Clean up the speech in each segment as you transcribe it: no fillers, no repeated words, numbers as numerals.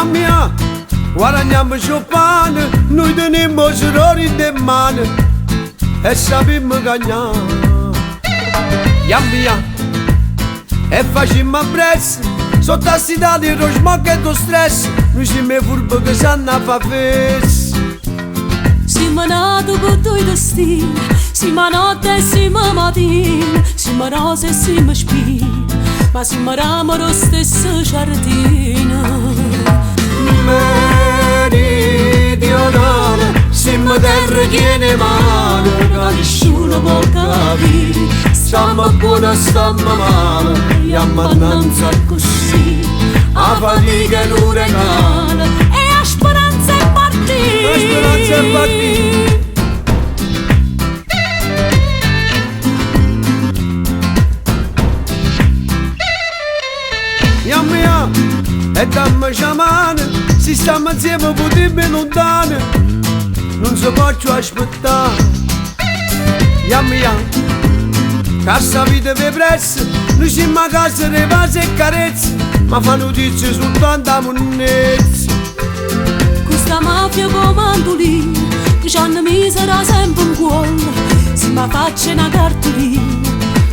Mia, guadagniamoci il pane, noi teniamo solo in mano e sappiamo cagnare. Mia, e facciamo prezzo, sotto a sta di lo smog e lo stress, noi siamo furbi che sanno a fa festa. Siamo nati con due destini, siamo notte e siamo mattina, siamo rose e siamo spine, ma siamo ramo lo stesso giardino. Meridionale, siamo terra piena mano, che nessuno può capire, stiamo buoni, stiamo male, e ammannanza così, a fatica è un regalo, e a speranza è partita. La speranza è partita. Mia, e dammi mano, se stiamo insieme potremmo lontano, non si può più aspettare. Mia, cassa vita per prezzo, noi siamo a casa di vasi e carezze, ma fa notizie soltanto a monnezze. Questa mafia comandolina, che ci hanno misera sempre in cuore, se mi faccio una cartolina,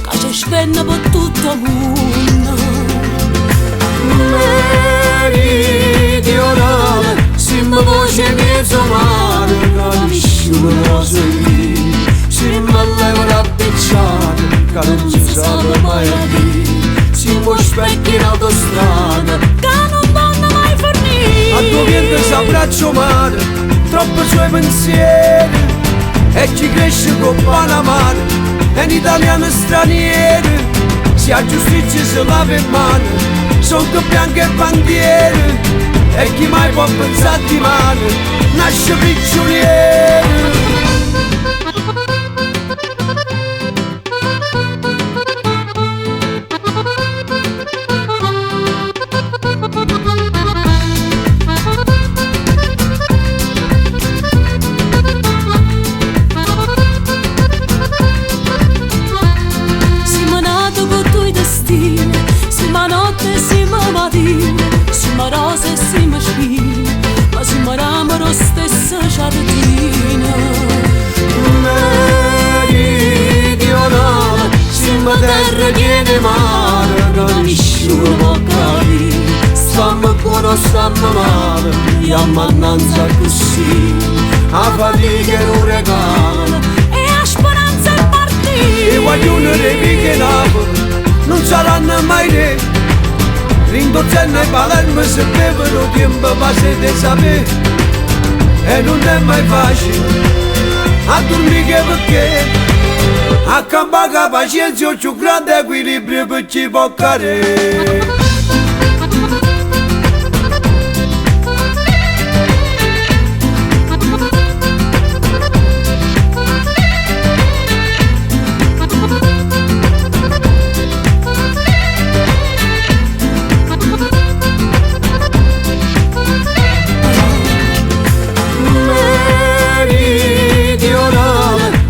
che ci spenna per tutto il mondo. Meridionale, siamo voce mezzo mare, che nessuno può sentire, siamo all'euro appicciati, che non si sa mai a dire, siamo specchi in autostrada, Che non vanno mai fornire. a tuo viento s'abbraccio mare, troppo suoi pensieri, e chi cresce con pana mare, è un italiano straniero, se ha giustizia si lava in mano, son che bianche bandiere, e chi mai può pensare di male, nasce prigioniero. Siamo nati con due destini, siamo notte e siamo mattina, siamo rose e siamo spine, ma siamo ramo lo stesso giardino. Meridionale, siamo terra piena mare, che nessuno può capire, stiamo buoni, stiamo male, e ammannanza così, a fatica è un regalo, E a speranza è e partita. guaglione dei picchi Napoli non saranno mai re, Rindozzeno e Palermo se bevono tempo passe di sapere, e non è mai facile a dormire perché a campare pazienza è più grande equilibrio per chi può cadere.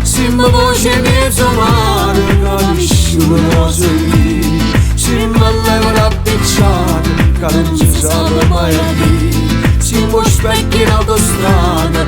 Siamo voce mezzo mare, che nessuno può sentire, siamo all'euro appicciati, che non si sa mai a dire, siamo specchi in autostrada,